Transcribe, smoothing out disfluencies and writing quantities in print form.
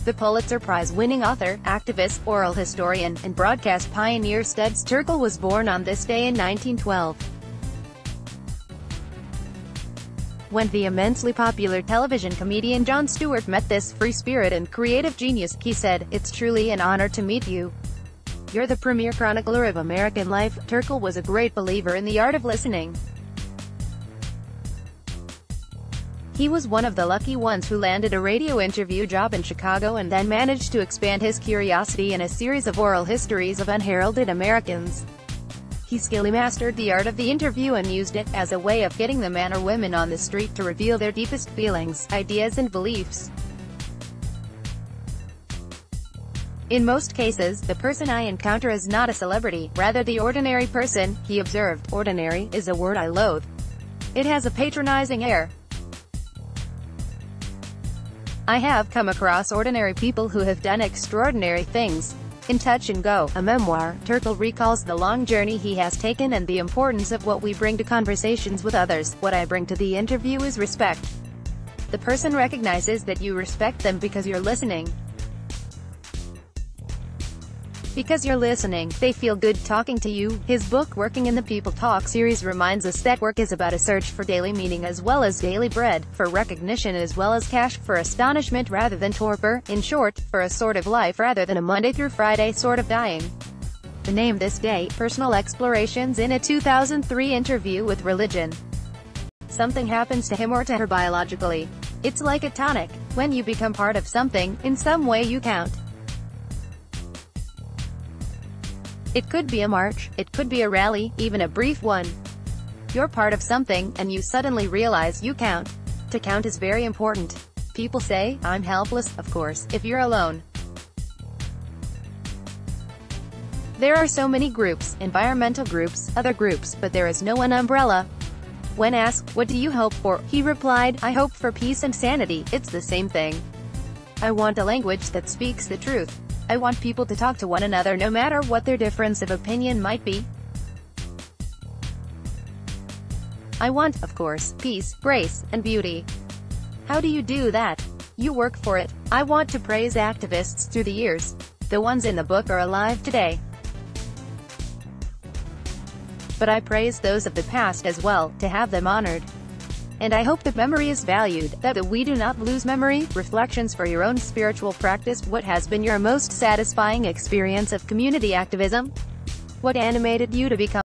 The Pulitzer-Prize-winning author, activist, oral historian, and broadcast pioneer Studs Terkel was born on this day in 1912. When the immensely popular television comedian Jon Stewart met this free spirit and creative genius, he said, "It's truly an honor to meet you. You're the premier chronicler of American life." Terkel was a great believer in the art of listening. He was one of the lucky ones who landed a radio interview job in Chicago and then managed to expand his curiosity in a series of oral histories of unheralded Americans. He skillfully mastered the art of the interview and used it as a way of getting the man or women on the street to reveal their deepest feelings, ideas and beliefs. "In most cases, the person I encounter is not a celebrity, rather the ordinary person," he observed. "Ordinary is a word I loathe. It has a patronizing air. I have come across ordinary people who have done extraordinary things." In Touch and Go, a memoir, Terkel recalls the long journey he has taken and the importance of what we bring to conversations with others. "What I bring to the interview is respect. The person recognizes that you respect them because you're listening. Because you're listening, they feel good talking to you." His book Working in the People Talk series reminds us that work is about a search for daily meaning as well as daily bread, for recognition as well as cash, for astonishment rather than torpor, in short, for a sort of life rather than a Monday through Friday sort of dying. The name this day, Personal Explorations in a 2003 interview with Religion. Something happens to him or to her biologically. It's like a tonic. When you become part of something, in some way you count. It could be a march, it could be a rally, even a brief one. You're part of something, and you suddenly realize you count. To count is very important. People say, "I'm helpless," of course, if you're alone. There are so many groups, environmental groups, other groups, but there is no one umbrella. When asked, "What do you hope for?" he replied, "I hope for peace and sanity. It's the same thing. I want a language that speaks the truth. I want people to talk to one another no matter what their difference of opinion might be. I want, of course, peace, grace, and beauty." How do you do that? You work for it. I want to praise activists through the years. The ones in the book are alive today. But I praise those of the past as well, to have them honored. And I hope that memory is valued, that we do not lose memory. Reflections for your own spiritual practice. What has been your most satisfying experience of community activism? What animated you to become